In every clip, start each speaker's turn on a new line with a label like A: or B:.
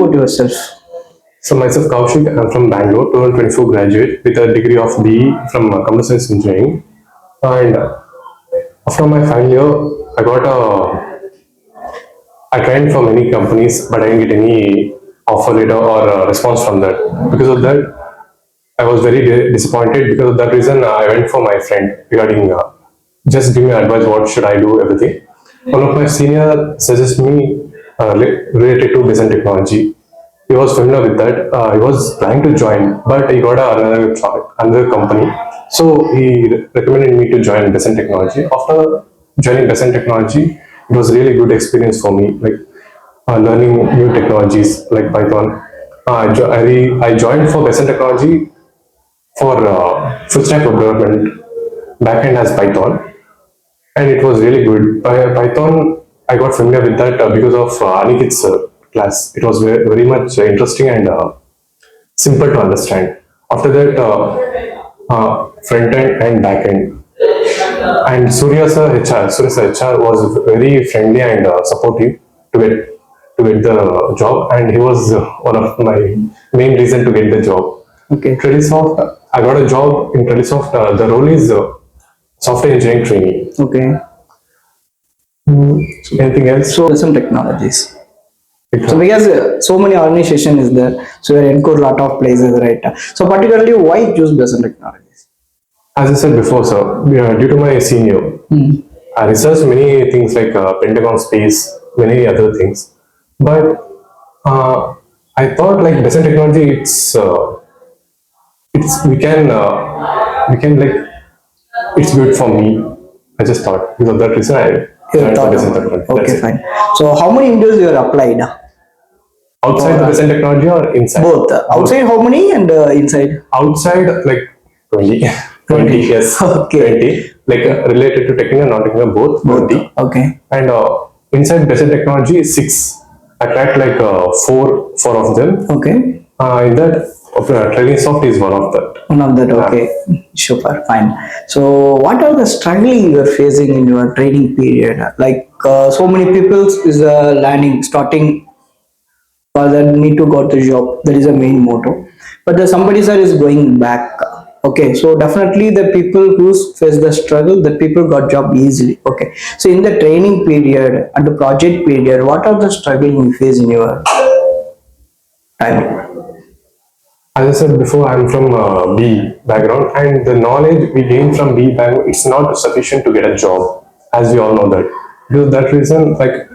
A: about yourself?
B: So myself Koushik, I'm from Bangalore, 2024 graduate with a degree of BE from Computer Science Engineering. And after my final year, I trained for many companies, but I didn't get any offer letter or response from that. Because of that, I was very disappointed. Because of that reason, I went for my friend regarding just give me advice what should I do, everything. One of my senior suggested me related to Besant technology. He was familiar with that. He was planning to join, but he got another company. So he recommended me to join Besant Technology. After joining Besant Technology, it was really good experience for me, like learning new technologies like Python. I joined for Besant Technology for full stack development, backend as Python, and it was really good. Python, I got familiar with that because of Anikit's class. It was very much interesting and simple to understand. After that, front end and back end. And Surya's HR was very friendly and supportive to get the job, and he was one of my main reason to get the job.
A: Okay.
B: Telesoft, I got a job in Telesoft. The role is software engineering trainee.
A: Okay.
B: Anything else?
A: So some technologies. So because so many organization is there, so you are include lot of places, right? So particularly, why choose Besant technologies?
B: As I said before, sir, due to my senior, I researched many things like Pentagon space, many other things. But I thought like Besant technology, we can like it's good for me. I just thought because of that reason I joined for Besant technology.
A: Okay, fine. So how many interviews you have applied?
B: Outside the Besant technology or inside?
A: Both. Outside how many and inside?
B: Outside like 20. 20, yes.
A: Okay.
B: 20. Like related to technical, non technical, both. 20.
A: Okay.
B: And inside Besant technology, 6. I tracked like four of them.
A: Okay.
B: In that, training soft is one of that.
A: One of that. Okay. Super. Fine. So, what are the struggling you are facing in your training period? Like so many people is learning, starting for that need to got the job. That is the main motto. But the somebody sir is going back. Okay, so definitely the people who face the struggle, the people got job easily. Okay, so in the training period and the project period, what are the struggle you face in your time?
B: As I said before, I'm from B background, and the knowledge we gain from B background, it's not sufficient to get a job, as we all know that. Because of that reason, like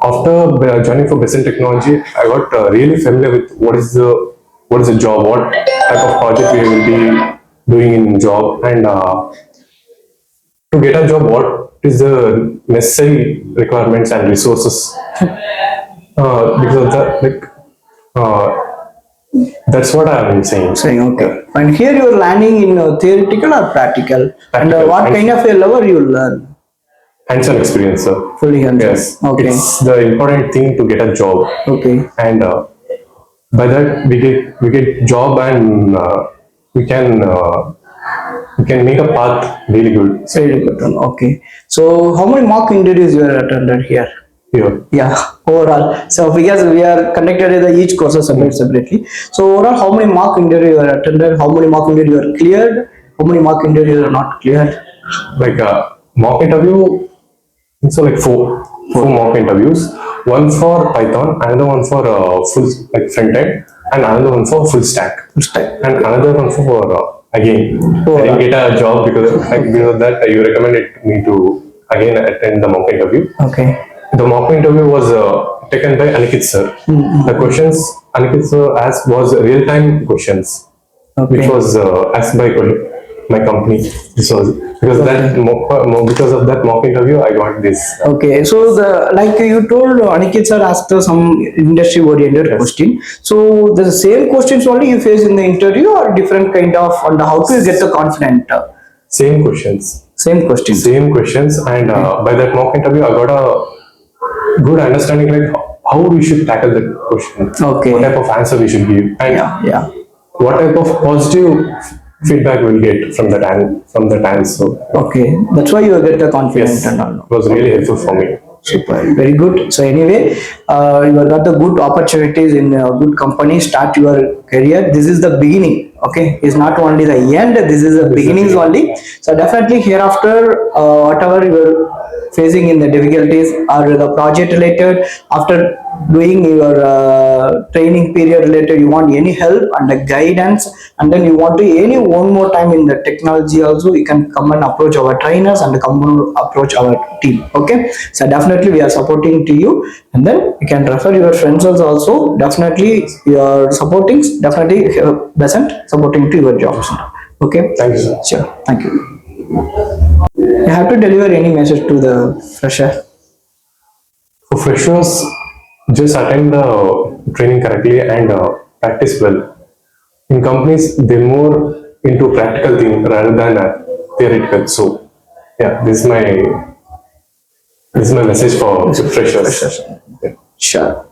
B: after joining for Besant technology, I got really familiar with what is the job, what type of project we will be doing in job, and to get a job, what is the necessary requirements and resources. Because of that, like that's what I'm saying.
A: Saying okay. And here you are learning in theoretical or practical, and what kind of a level you learn?
B: Hands-on experience, sir.
A: Fully hands-on.
B: Yes.
A: Okay.
B: It's the important thing to get a job.
A: Okay.
B: And by that we get job, and we can make a path really good.
A: Very good one. Okay. So how many mock interviews you have attended here?
B: Here.
A: Yeah, overall. So because we are conducted each courses separately. So overall, how many mock interviews you have attended? How many mock interviews you are cleared? How many mock interviews are not cleared?
B: Like mock interview, so like four mock interviews. One for Python, another one for full like front end, and another one for full stack. And another one for again. I didn't get a job because of that. You recommended me to again attend the mock interview.
A: Okay.
B: The mock interview was taken by Anikit sir. The questions Anikit sir asked was real-time questions, which was asked by my company. This was because because of that mock interview, I got this.
A: Okay, so like you told, Anikit sir asked some industry-oriented question. So the same questions only you face in the interview, or different kind of, and how to get the confident?
B: Same questions.
A: Same questions.
B: Same questions, and by that mock interview, I got a good understanding like how we should tackle the question.
A: Okay.
B: What type of answer we should give, and what type of positive feedback we'll get from that answer.
A: Okay, that's why you get the confidence.
B: Yes, and all. It was really helpful for me.
A: Super, very good. So anyway, you have got the good opportunities in a good company. Start your career. This is the beginning. Okay, it's not only the end. This is the
B: This is the
A: beginnings
B: beginning.
A: only. So definitely hereafter, whatever you're facing in the difficulties or the project related, after doing your training period related, you want any help and the guidance, and then you want to any one more time in the technology also, you can come and approach our trainers and come and approach our team. Okay, so definitely we are supporting to you, and then you can refer your friends also. Definitely your supporting, definitely Besant supporting to your jobs. Okay,
B: Thank you, sir.
A: sure, thank you. You have to deliver any message to the fresher.
B: For freshers, just attend the training correctly and practice well. In companies, they're more into practical thing rather than theoretical. So, yeah, this is my message for freshers.
A: Freshers.
B: Yeah.
A: Sure.